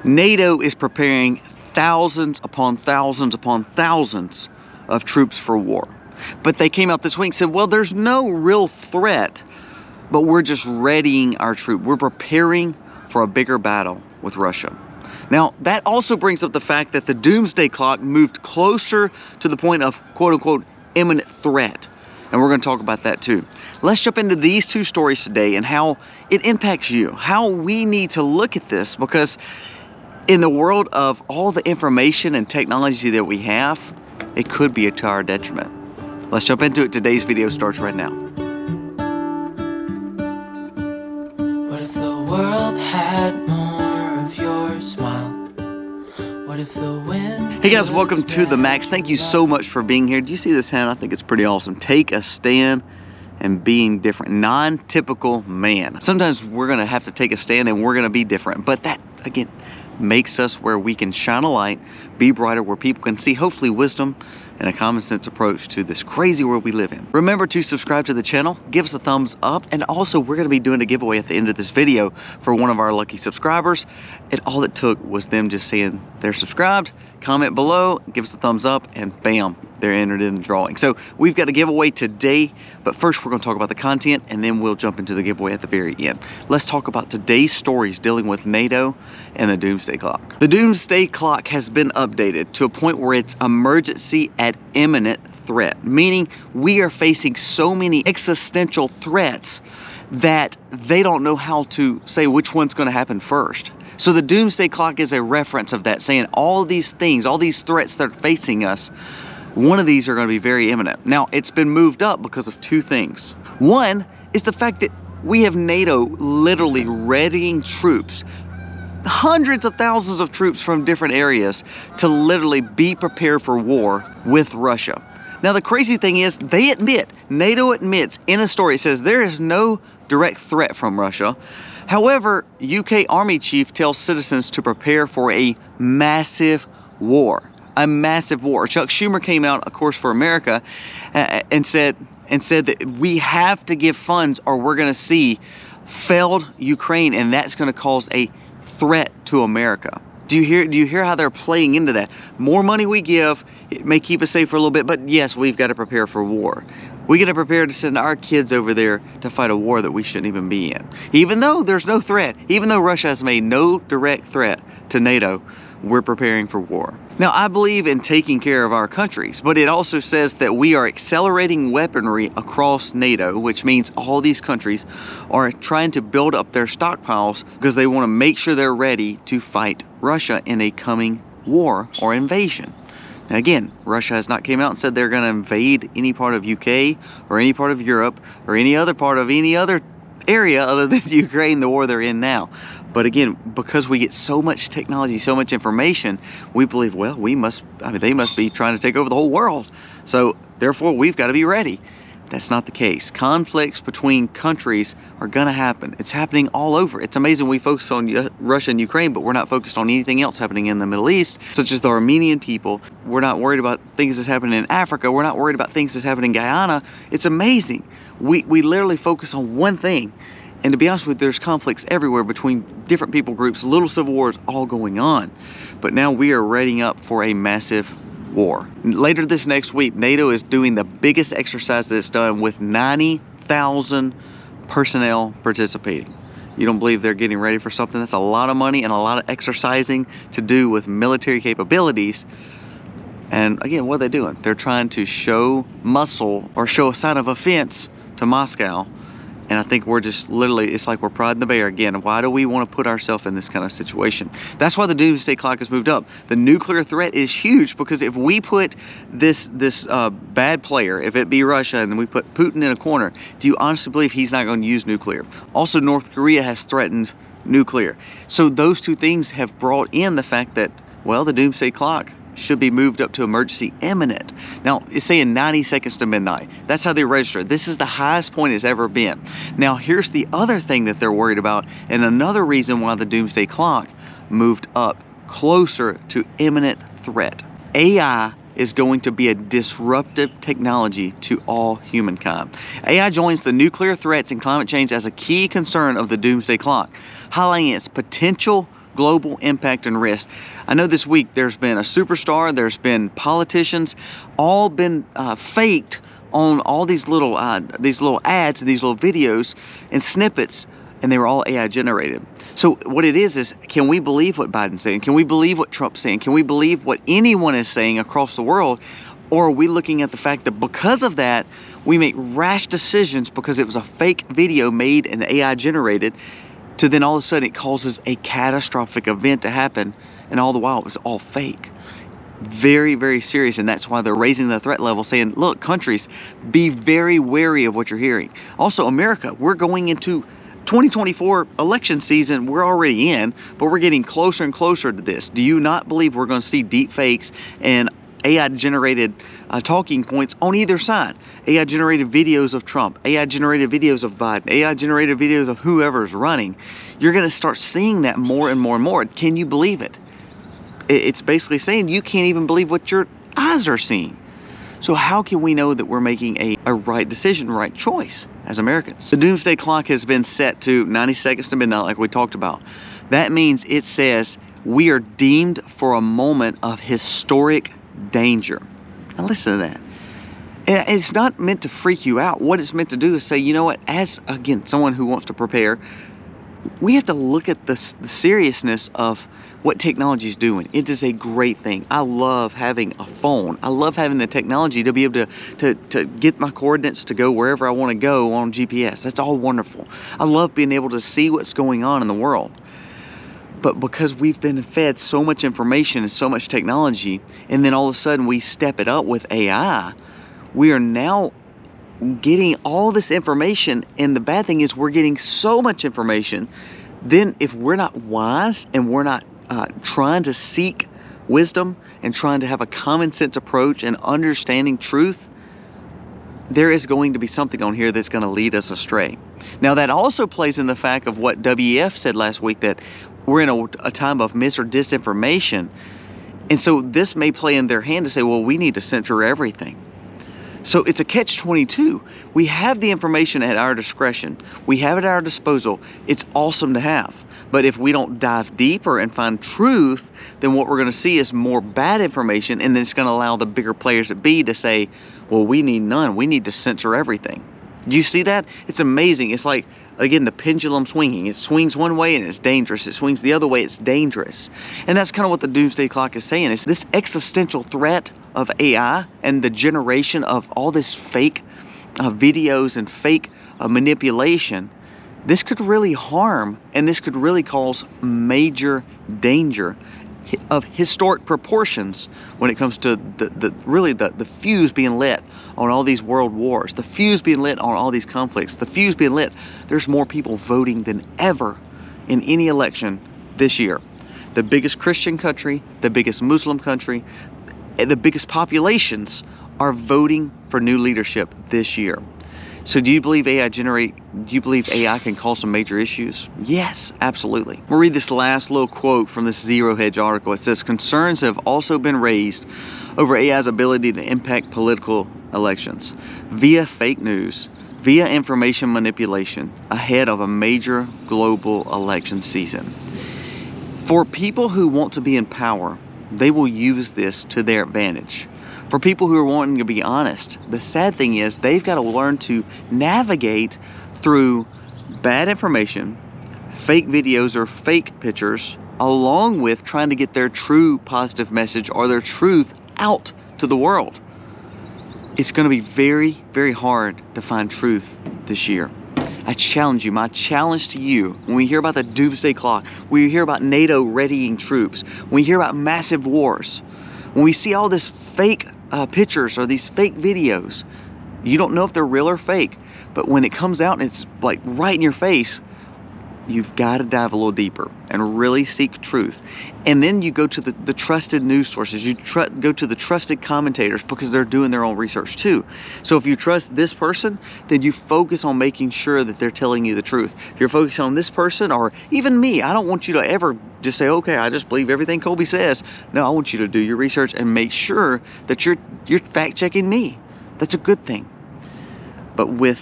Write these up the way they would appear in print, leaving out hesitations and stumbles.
NATO is preparing thousands upon thousands upon thousands of troops for war. But they came out this week and said, well, there's no real threat, but we're just readying our troops. We're preparing for a bigger battle with Russia. Now, that also brings up the fact that the doomsday clock moved closer to the point of quote-unquote imminent threat. And we're going to talk about that too. Let's jump into these two stories today and how it impacts you, how we need to look at this, because in the world of all the information and technology that we have, it could be to our detriment. Let's jump into it. Today's video starts right now. What if the world had more of your smile? What if the wind... Hey guys, welcome to the Max. Thank you so much for being here. Do you see this hand? I think it's pretty awesome. Take a stand and being different. Non-typical man. Sometimes we're gonna have to take a stand and we're gonna be different, but that, again, makes us where we can shine a light, be brighter, where people can see hopefully wisdom and a common sense approach to this crazy world we live in. Remember to subscribe to the channel, give us a thumbs up, and also we're gonna be doing a giveaway at the end of this video for one of our lucky subscribers. And all it took was them just saying they're subscribed, comment below, give us a thumbs up, and bam, they're entered in the drawing. So we've got a giveaway today, but first we're gonna talk about the content and then we'll jump into the giveaway at the very end. Let's talk about today's stories dealing with NATO and the doomsday clock. The doomsday clock has been updated to a point where it's emergency at imminent threat, meaning we are facing so many existential threats that they don't know how to say which one's going to happen first. So the doomsday clock is a reference of that, saying all these things, all these threats that are facing us, one of these are going to be very imminent. Now, it's been moved up because of two things. One is the fact that we have NATO literally readying troops, hundreds of thousands of troops from different areas to literally be prepared for war with Russia. Now the crazy thing is, they admit, NATO admits in a story, it says there is no direct threat from Russia. However, UK Army Chief tells citizens to prepare for a massive war. A massive war. Chuck Schumer came out, of course, for America and said that we have to give funds or we're going to see failed Ukraine, and that's going to cause a threat to America. Do you hear how they're playing into that? More money we give, it may keep us safe for a little bit, but yes, we've got to prepare for war. We got to prepare to send our kids over there to fight a war that we shouldn't even be in. Even though there's no threat, even though Russia has made no direct threat to NATO, we're preparing for war. Now, I believe in taking care of our countries, but it also says that we are accelerating weaponry across NATO, which means all these countries are trying to build up their stockpiles because they want to make sure they're ready to fight Russia in a coming war or invasion. Now again, Russia has not came out and said they're going to invade any part of UK or any part of Europe or any other part of any other area other than Ukraine, the war they're in now. But again, because we get so much technology, so much information, we believe, well, they must be trying to take over the whole world. So therefore, we've got to be ready. That's not the case. Conflicts between countries are going to happen. It's happening all over. It's amazing we focus on Russia and Ukraine, but we're not focused on anything else happening in the Middle East, such as the Armenian people. We're not worried about things that's happening in Africa. We're not worried about things that's happening in Guyana. It's amazing. We literally focus on one thing. And to be honest with you, there's conflicts everywhere between different people groups, little civil wars all going on. But now we are readying up for a massive war. Later this next week, NATO is doing the biggest exercise that's done with 90,000 personnel participating. You don't believe they're getting ready for something? That's a lot of money and a lot of exercising to do with military capabilities. And again, what are they doing? They're trying to show muscle or show a sign of offense to Moscow. And I think we're just literally, it's like we're prodding the bear again. Why do we want to put ourselves in this kind of situation? That's why the doomsday clock has moved up. The nuclear threat is huge, because if we put this bad player, if it be Russia, and we put Putin in a corner, do you honestly believe he's not going to use nuclear? Also, North Korea has threatened nuclear. So those two things have brought in the fact that, well, the doomsday clock should be moved up to emergency imminent. Now, it's saying 90 seconds to midnight. That's how they register. This is the highest point it's ever been. Now, here's the other thing that they're worried about, and another reason why the doomsday clock moved up closer to imminent threat. AI is going to be a disruptive technology to all humankind. AI joins the nuclear threats and climate change as a key concern of the doomsday clock, highlighting its potential global impact and risk. I know this week there's been a superstar, there's been politicians, all been faked on all these little ads, these little videos and snippets, and they were all AI generated. So what it is can we believe what Biden's saying? Can we believe what Trump's saying? Can we believe what anyone is saying across the world? Or are we looking at the fact that because of that, we make rash decisions because it was a fake video made and AI generated, to then all of a sudden it causes a catastrophic event to happen, and all the while it was all fake. Very, very serious, and that's why they're raising the threat level, saying, look, countries, be very wary of what you're hearing. Also, America, we're going into 2024 election season. We're already in, but we're getting closer and closer to this. Do you not believe we're going to see deep fakes and AI-generated talking points on either side? AI-generated videos of Trump, AI-generated videos of Biden, AI-generated videos of whoever's running. You're going to start seeing that more and more and more. Can you believe it? It's basically saying you can't even believe what your eyes are seeing. So how can we know that we're making a right decision, right choice as Americans? The doomsday clock has been set to 90 seconds to midnight, like we talked about. That means it says we are deemed for a moment of historic danger. Now listen to that. And it's not meant to freak you out. What it's meant to do is say, you know what, as, again, someone who wants to prepare, we have to look at the seriousness of what technology is doing. It is a great thing. I love having a phone. I love having the technology to be able to get my coordinates to go wherever I want to go on GPS. That's all wonderful. I love being able to see what's going on in the world. But because we've been fed so much information and so much technology, and then all of a sudden we step it up with AI, we are now getting all this information, and the bad thing is we're getting so much information, then if we're not wise and we're not trying to seek wisdom and trying to have a common sense approach and understanding truth, there is going to be something on here that's going to lead us astray. Now that also plays in the fact of what WEF said last week, that we're in a time of mis or disinformation. And so this may play in their hand to say, well, we need to censor everything. So it's a catch-22. We have the information at our discretion. We have it at our disposal. It's awesome to have. But if we don't dive deeper and find truth, then what we're going to see is more bad information, and then it's going to allow the bigger players at B to say, well, we need none. We need to censor everything. Do you see that? It's amazing. It's like, again, the pendulum swinging. It swings one way and it's dangerous. It swings the other way, it's dangerous. And that's kind of what the doomsday clock is saying. It's this existential threat of AI and the generation of all this fake videos and fake manipulation. This could really harm, and this could really cause major danger of historic proportions when it comes to the fuse being lit on all these world wars, the fuse being lit on all these conflicts, the fuse being lit. There's more people voting than ever in any election this year. The biggest Christian country, the biggest Muslim country, and the biggest populations are voting for new leadership this year. So do you believe AI can cause some major issues? Yes, absolutely. We'll read this last little quote from this Zero Hedge article. It says, concerns have also been raised over AI's ability to impact political elections via fake news, via information manipulation ahead of a major global election season. For people who want to be in power, they will use this to their advantage. For people who are wanting to be honest, the sad thing is they've got to learn to navigate through bad information, fake videos or fake pictures, along with trying to get their true positive message or their truth out to the world. It's going to be very, very hard to find truth this year. I challenge you, my challenge to you, when we hear about the doomsday clock, when we hear about NATO readying troops, when we hear about massive wars, when we see all this fake pictures or these fake videos, you don't know if they're real or fake, but when it comes out and it's like right in your face, you've got to dive a little deeper and really seek truth. And then you go to the trusted news sources. You go to the trusted commentators because they're doing their own research too. So if you trust this person, then you focus on making sure that they're telling you the truth. If you're focusing on this person, or even me, I don't want you to ever just say, okay, I just believe everything Colby says. No, I want you to do your research and make sure that you're fact checking me. That's a good thing. But with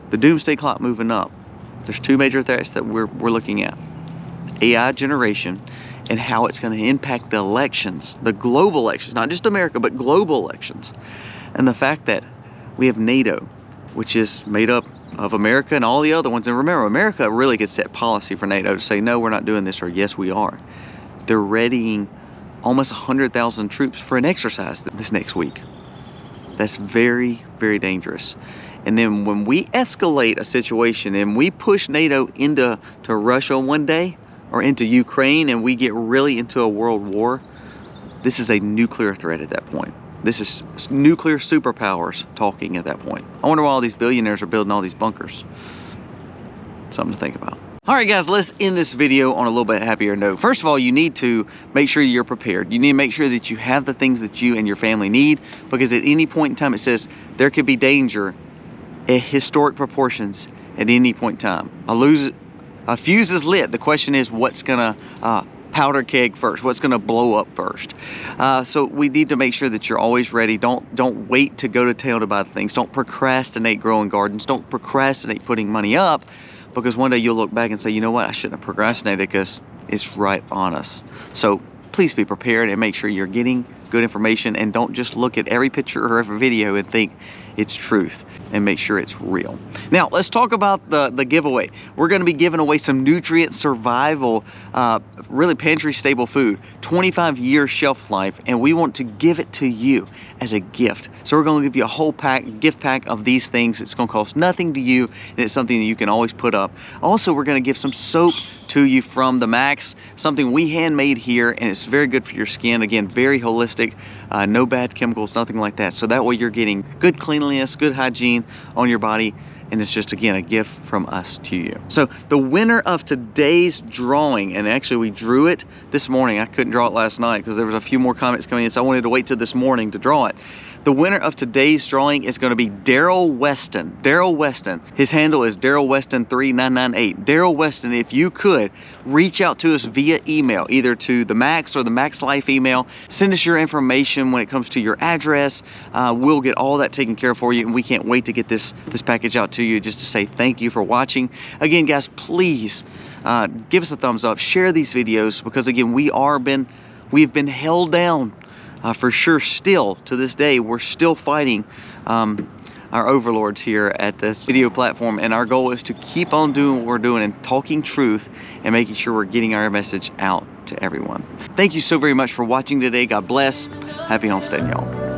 the doomsday clock moving up, there's two major threats that we're looking at. AI generation and how it's going to impact the elections, the global elections, not just America, but global elections. And the fact that we have NATO, which is made up of America and all the other ones. And remember, America really could set policy for NATO to say, no, we're not doing this, or yes, we are. They're readying almost 100,000 troops for an exercise this next week. That's very, very dangerous. And then when we escalate a situation and we push NATO into Russia one day, or into Ukraine, and we get really into a world war, this is a nuclear threat at that point. This is nuclear superpowers talking at that point. I wonder why all these billionaires are building all these bunkers. Something to think about. All right, guys, let's end this video on a little bit happier note. First of all, you need to make sure you're prepared. You need to make sure that you have the things that you and your family need, because at any point in time, it says there could be danger at historic proportions at any point in time. A fuse is lit. The question is, what's gonna powder keg first? What's gonna blow up first? So we need to make sure that you're always ready. Don't wait to go to town to buy the things. Don't procrastinate growing gardens. Don't procrastinate putting money up, because one day you'll look back and say, you know what, I shouldn't have procrastinated, because it's right on us. So please be prepared and make sure you're getting good information, and don't just look at every picture or every video and think it's truth, and make sure it's real. Now let's talk about the giveaway. We're going to be giving away some nutrient survival, really pantry stable food, 25-year shelf life, and we want to give it to you as a gift. So we're going to give you a whole gift pack of these things. It's going to cost nothing to you, and it's something that you can always put up. Also, we're going to give some soap to you from the Max, something we handmade here, and it's very good for your skin. Again, very holistic, no bad chemicals, nothing like that. So that way you're getting good cleanliness, good hygiene on your body, and it's just, again, a gift from us to you. So the winner of today's drawing, and actually we drew it this morning. I couldn't draw it last night because there was a few more comments coming in, so I wanted to wait till this morning to draw it. The winner of today's drawing is going to be Daryl Weston. Daryl Weston. His handle is Daryl Weston 3998. Daryl Weston, if you could reach out to us via email, either to the Max or the Max Life email. Send us your information when it comes to your address. We'll get all that taken care of for you, and we can't wait to get this package out to you, just to say thank you for watching. Again, guys, please give us a thumbs up. Share these videos, because again, we've been held down. For sure, still to this day, we're still fighting our overlords here at this video platform, and our goal is to keep on doing what we're doing and talking truth and making sure we're getting our message out to everyone. Thank you so very much for watching today. God bless. Happy homesteading, y'all.